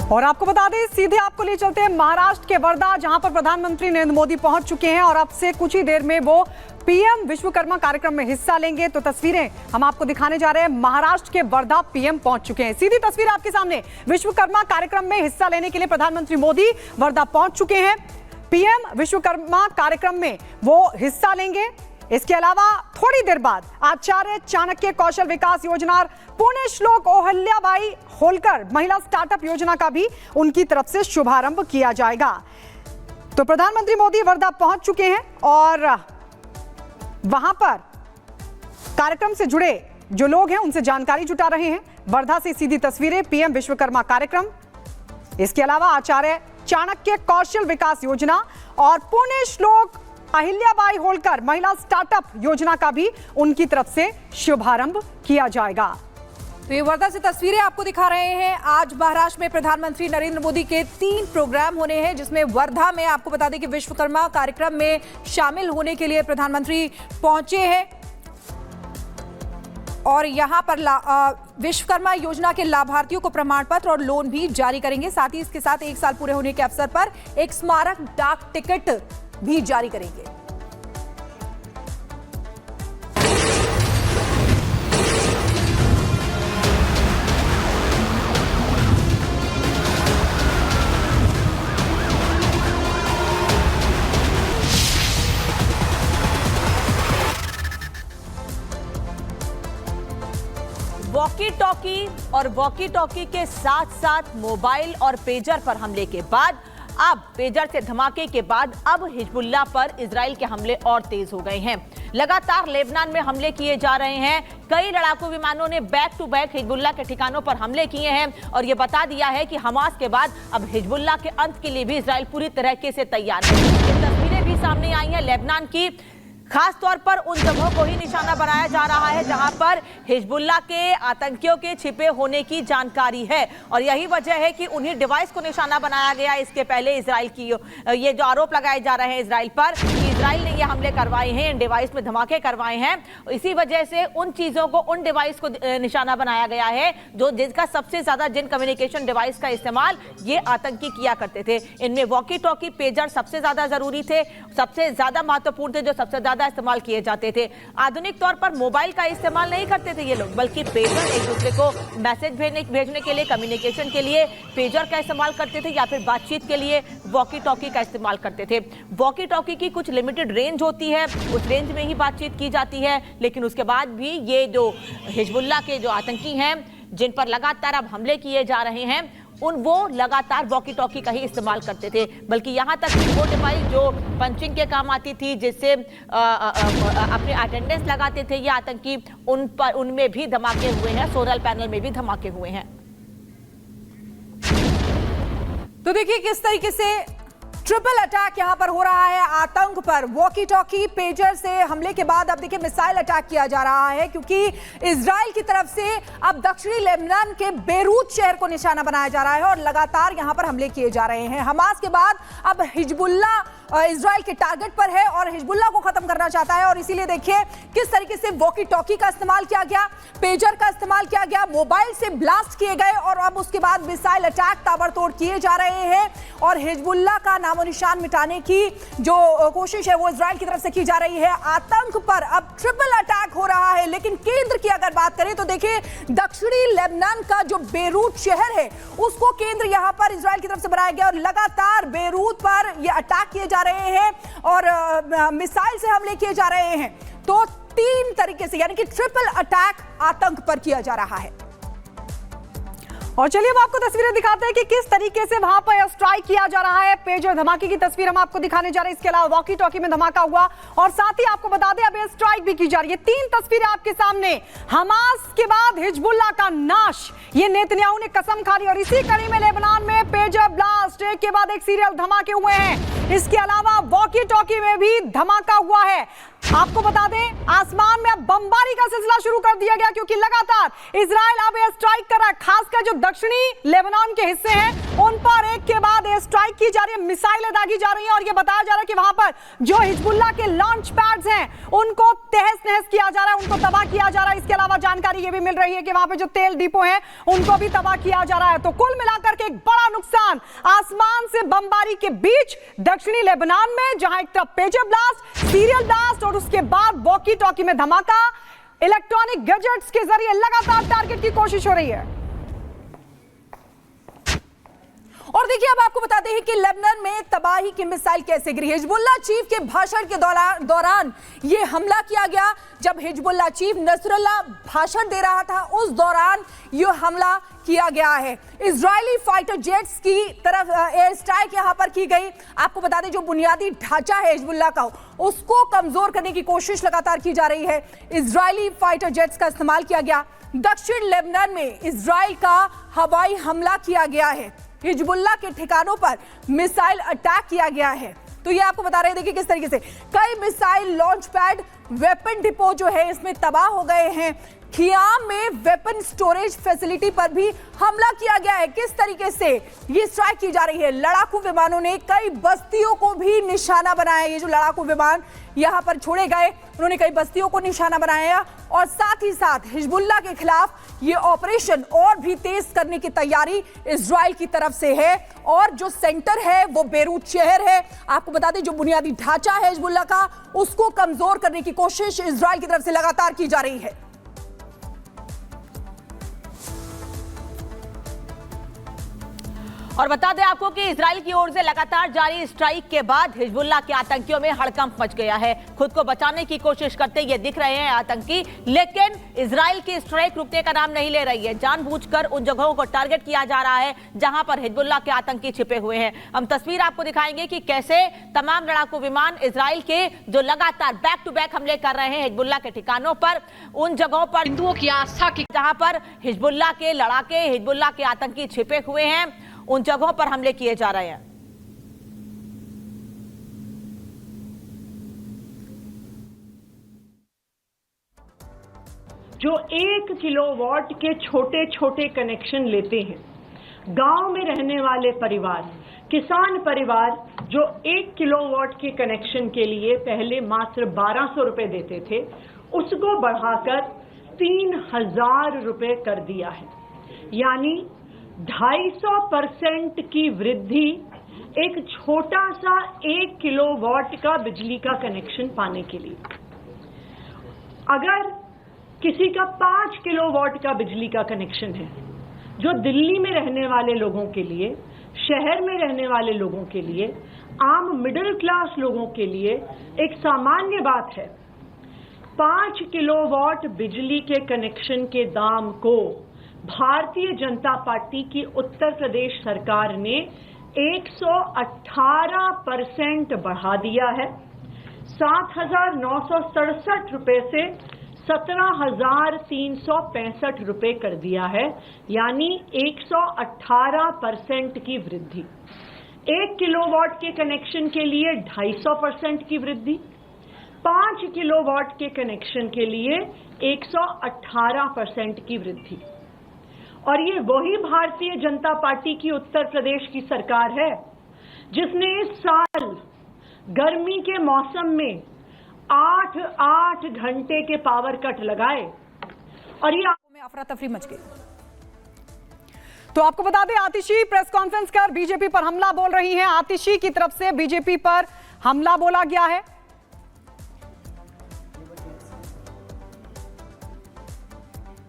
और आपको बता दें, सीधे आपको ले चलते हैं महाराष्ट्र के वर्धा, जहां पर प्रधानमंत्री नरेंद्र मोदी पहुंच चुके हैं और अब से कुछ ही देर में वो पीएम विश्वकर्मा कार्यक्रम में हिस्सा लेंगे। तो तस्वीरें हम आपको दिखाने जा रहे हैं। महाराष्ट्र के वर्धा पीएम पहुंच चुके हैं। सीधी तस्वीर आपके सामने। विश्वकर्मा कार्यक्रम में हिस्सा लेने के लिए प्रधानमंत्री मोदी वर्धा पहुंच चुके हैं। पीएम विश्वकर्मा कार्यक्रम में वो हिस्सा लेंगे। इसके अलावा थोड़ी देर बाद आचार्य चाणक्य कौशल विकास योजना, पुण्य श्लोक अहिल्याबाई होलकर महिला स्टार्टअप योजना का भी उनकी तरफ से शुभारंभ किया जाएगा। तो प्रधानमंत्री मोदी वर्धा पहुंच चुके हैं और वहां पर कार्यक्रम से जुड़े जो लोग हैं उनसे जानकारी जुटा रहे हैं। वर्धा से सीधी तस्वीरें, पीएम विश्वकर्मा कार्यक्रम, इसके अलावा आचार्य चाणक्य कौशल विकास योजना और पुण्य श्लोक अहिल्याबाई होलकर महिला स्टार्टअप योजना का भी उनकी तरफ से शुभारंभ किया जाएगा। तो ये वर्धा से तस्वीरें आपको दिखा रहे हैं। आज महाराष्ट्र में प्रधानमंत्री नरेंद्र मोदी के 3 प्रोग्राम होने हैं, जिसमें वर्धा में आपको बता दें कि विश्वकर्मा कार्यक्रम में शामिल होने के लिए प्रधानमंत्री पहुंचे हैं और यहां पर विश्वकर्मा योजना के लाभार्थियों को प्रमाण पत्र और लोन भी जारी करेंगे। साथ ही इसके साथ 1 साल पूरे होने के अवसर पर एक स्मारक डाक टिकट भी जारी करेंगे। वॉकी टॉकी और वॉकी टॉकी के साथ साथ मोबाइल और पेजर पर हमले के बाद, अब पेजर से धमाके के बाद अब हिजबुल्लाह पर इजराइल के हमले और तेज हो गए हैं। लगातार लेबनान में हमले किए जा रहे हैं। कई लड़ाकू विमानों ने बैक टू बैक हिजबुल्लाह के ठिकानों पर हमले किए हैं और यह बता दिया है कि हमास के बाद अब हिजबुल्लाह के अंत के लिए भी इजराइल पूरी तरीके से तैयार है। ये तस्वीरें भी सामने आई हैं लेबनान की। खास तौर पर उन जगहों को ही निशाना बनाया जा रहा है जहां पर हिजबुल्लाह के आतंकियों के छिपे होने की जानकारी है और यही वजह है कि उन्हीं डिवाइस को निशाना बनाया गया। इसके पहले इजराइल की ये जो आरोप लगाए जा रहे हैं इजराइल पर कि इजराइल ने ये हमले करवाए हैं, इन डिवाइस में धमाके करवाए हैं, इसी वजह से उन चीजों को, उन डिवाइस को निशाना बनाया गया है जो जिसका सबसे ज्यादा, जिन कम्युनिकेशन डिवाइस का इस्तेमाल ये आतंकी किया करते थे। इनमें वॉकी टॉकी, पेजर सबसे ज्यादा जरूरी थे, सबसे ज्यादा महत्वपूर्ण थे, जो सबसे ज्यादा इस्तेमाल किए जाते थे। आधुनिक तौर पर मोबाइल का इस्तेमाल नहीं करते थे ये लोग, बल्कि पेजर, एक दूसरे को मैसेज भेजने के लिए, कम्युनिकेशन के लिए पेजर का इस्तेमाल करते थे या फिर बातचीत के लिए वॉकी टॉकी का इस्तेमाल करते थे। वॉकी टॉकी की कुछ लिमिटेड रेंज होती है, उस रेंज में ही बातचीत की जाती है, लेकिन उसके बाद भी ये जो हिजबुल्लाह के जो आतंकी हैं जिन पर लगातार अब हमले किए जा रहे हैं, वो लगातार वॉकी टॉकी का ही इस्तेमाल करते थे। बल्कि यहाँ तक कि वो डिवाइस जो पंचिंग के काम आती थी, जिससे अपने अटेंडेंस लगाते थे ये आतंकी, उनमें भी धमाके हुए हैं, सोलर पैनल में भी धमाके हुए हैं। तो देखिए किस तरीके से ट्रिपल अटैक यहां पर हो रहा है आतंक पर। वॉकी टॉकी, पेजर से हमले के बाद अब देखिए मिसाइल अटैक किया जा रहा है, क्योंकि इजराइल की तरफ से अब दक्षिणी लेबनान के बेरूत शहर को निशाना बनाया जा रहा है और लगातार यहां पर हमले किए जा रहे हैं। हमास के बाद अब हिजबुल्लाह इजराइल के टारगेट पर है और हिजबुल्लाह को खत्म करना चाहता है और इसीलिए देखिए किस तरीके से वॉकी टॉकी का इस्तेमाल किया गया, पेजर का इस्तेमाल किया गया, मोबाइल से ब्लास्ट किए गए और अब उसके बाद मिसाइल अटैक ताबड़तोड़ किए जा रहे हैं और हिजबुल्लाह का नामो निशान मिटाने की जो कोशिश है वो इजराइल की तरफ से की जा रही है। आतंक पर अब ट्रिपल अटैक हो रहा है, लेकिन केंद्र की अगर बात करें तो देखिए दक्षिणी लेबनान का जो बेरूत शहर है उसको केंद्र यहां पर इजराइल की तरफ से बनाया गया और लगातार बेरूत पर यह अटैक किए जा रहे हैं और मिसाइल से हमले किए जा रहे हैं। तो 3 तरीके से, यानी कि ट्रिपल अटैक आतंक पर किया जा रहा है। और चलिए अब आपको तस्वीरें दिखाते हैं कि किस तरीके से वहां पर स्ट्राइक किया जा रहा है। पेजर धमाके की तस्वीर हम आपको दिखाने जा रहे हैं। इसके अलावा वॉकी टॉकी में धमाका हुआ और साथ ही आपको बता दें अब एयर स्ट्राइक भी की जा रही है। 3 तस्वीरें आपके सामने। हमास के बाद हिजबुल्लाह का नाश, ये नेतन्याहू ने कसम खा ली और इसी कड़ी में लेबनान में पेजर ब्लास्ट, एक के बाद एक सीरियल धमाके हुए हैं। इसके अलावा वॉकी टॉकी में भी धमाका हुआ है। आपको बता दें आसमान में अब बमबारी का सिलसिला शुरू कर दिया गया, क्योंकि लगातार इजराइल अब एयर स्ट्राइक कर रहा है। खासकर जो दक्षिणी लेबनान के हिस्से हैं उन पर एक के बाद एयर स्ट्राइक की जा रही है, मिसाइलें दागी जा रही हैं और यह बताया जा रहा है कि वहां पर जो हिजबुल्लाह के लॉन्च पैड्स हैं उनको तहस नहस किया जा रहा है, उनको तबाह किया जा रहा है। इसके अलावा जानकारी यह भी मिल रही है कि वहां पर जो तेल डिपो हैं उनको भी तबाह किया जा रहा है। तो कुल मिलाकर के एक बड़ा नुकसान आसमान से बमबारी के बीच दक्षिणी लेबनान में, जहां एक तरफ पेजर ब्लास्ट, सीरियल ब्लास्ट और उसके बाद वॉकी टॉकी में धमाका। इलेक्ट्रॉनिक गैजेट्स के जरिए लगातार टारगेट की कोशिश हो रही है। और देखिए अब आपको बताते हैं कि लेबनान में तबाही की मिसाइल कैसे गिरी। हिजबुल्लाह चीफ के भाषण के दौरान ये हमला किया गया। जब हिजबुल्लाह चीफ नसरुल्लाह भाषण दे रहा था उस दौरान ये हमला किया गया है। इजरायली फाइटर जेट्स की तरफ एयर स्ट्राइक यहां पर की गई। आपको बता दें जो बुनियादी ढांचा है हिजबुल्लाह का उसको कमजोर करने की कोशिश लगातार की जा रही है। इजरायली फाइटर जेट्स का इस्तेमाल किया गया। दक्षिण लेबनान में इजराइल का हवाई हमला किया गया है। हिजबुल्लाह के ठिकानों पर मिसाइल अटैक किया गया है। तो ये आपको बता रहे हैं, देखिए किस तरीके से कई missile launch pad, weapon depot जो है इसमें तबाह हो गए हैं। खियाम में वेपन स्टोरेज फैसिलिटी पर भी हमला किया गया है। किस तरीके से ये स्ट्राइक की जा रही है। लड़ाकू विमानों ने कई बस्तियों को भी निशाना बनाया। ये जो लड़ाकू विमान यहां पर छोड़े गए उन्होंने कई बस्तियों को निशाना बनाया और साथ ही साथ हिजबुल्लाह के खिलाफ ये ऑपरेशन और भी तेज करने की तैयारी इजराइल की तरफ से है। और जो सेंटर है वो बेरूत शहर है। आपको बता दें जो बुनियादी ढांचा है हिजबुल्लाह का उसको कमजोर करने की कोशिश इजराइल की तरफ से लगातार की जा रही है। और बता दें आपको कि इजराइल की ओर से लगातार जारी स्ट्राइक के बाद हिजबुल्लाह के आतंकियों में हड़कंप मच गया है। खुद को बचाने की कोशिश करते ये दिख रहे हैं आतंकी, लेकिन इजराइल की स्ट्राइक रुकने का नाम नहीं ले रही है। जानबूझकर उन जगहों को टारगेट किया जा रहा है जहां पर हिजबुल्लाह के आतंकी छिपे हुए हैं। हम तस्वीर आपको दिखाएंगे कि कैसे तमाम लड़ाकू विमान इजराइल के जो लगातार बैक टू बैक हमले कर रहे हैं हिजबुल्लाह के ठिकानों पर, उन जगहों पर हिंदुओं की आस्था की जहां पर हिजबुल्लाह के लड़ाके, हिजबुल्लाह के आतंकी छिपे हुए हैं, उन जगहों पर हमले किए जा रहे हैं। जो 1 किलोवाट के छोटे छोटे कनेक्शन लेते हैं, गांव में रहने वाले परिवार, किसान परिवार जो 1 किलोवाट के कनेक्शन के लिए पहले मात्र 1200 रुपए देते थे, उसको बढ़ाकर 3000 रुपए कर दिया है। यानी 250% की वृद्धि एक छोटा सा 1 किलोवाट का बिजली का कनेक्शन पाने के लिए। अगर किसी का 5 किलोवाट का बिजली का कनेक्शन है, जो दिल्ली में रहने वाले लोगों के लिए, शहर में रहने वाले लोगों के लिए, आम मिडिल क्लास लोगों के लिए एक सामान्य बात है। 5 किलोवाट बिजली के कनेक्शन के दाम को भारतीय जनता पार्टी की उत्तर प्रदेश सरकार ने 118% बढ़ा दिया है। 7,967 रुपए से 17,365 रुपए कर दिया है, यानी 118% की वृद्धि। 1 किलोवाट के कनेक्शन के लिए 250% की वृद्धि, 5 किलोवाट के कनेक्शन के लिए 118% की वृद्धि। और ये वही भारतीय जनता पार्टी की उत्तर प्रदेश की सरकार है जिसने इस साल गर्मी के मौसम में 8 घंटे के पावर कट लगाए और ये में अफरा तफरी मच गई। तो आपको बता दें आतिशी प्रेस कॉन्फ्रेंस कर बीजेपी पर हमला बोल रही हैं। आतिशी की तरफ से बीजेपी पर हमला बोला गया है।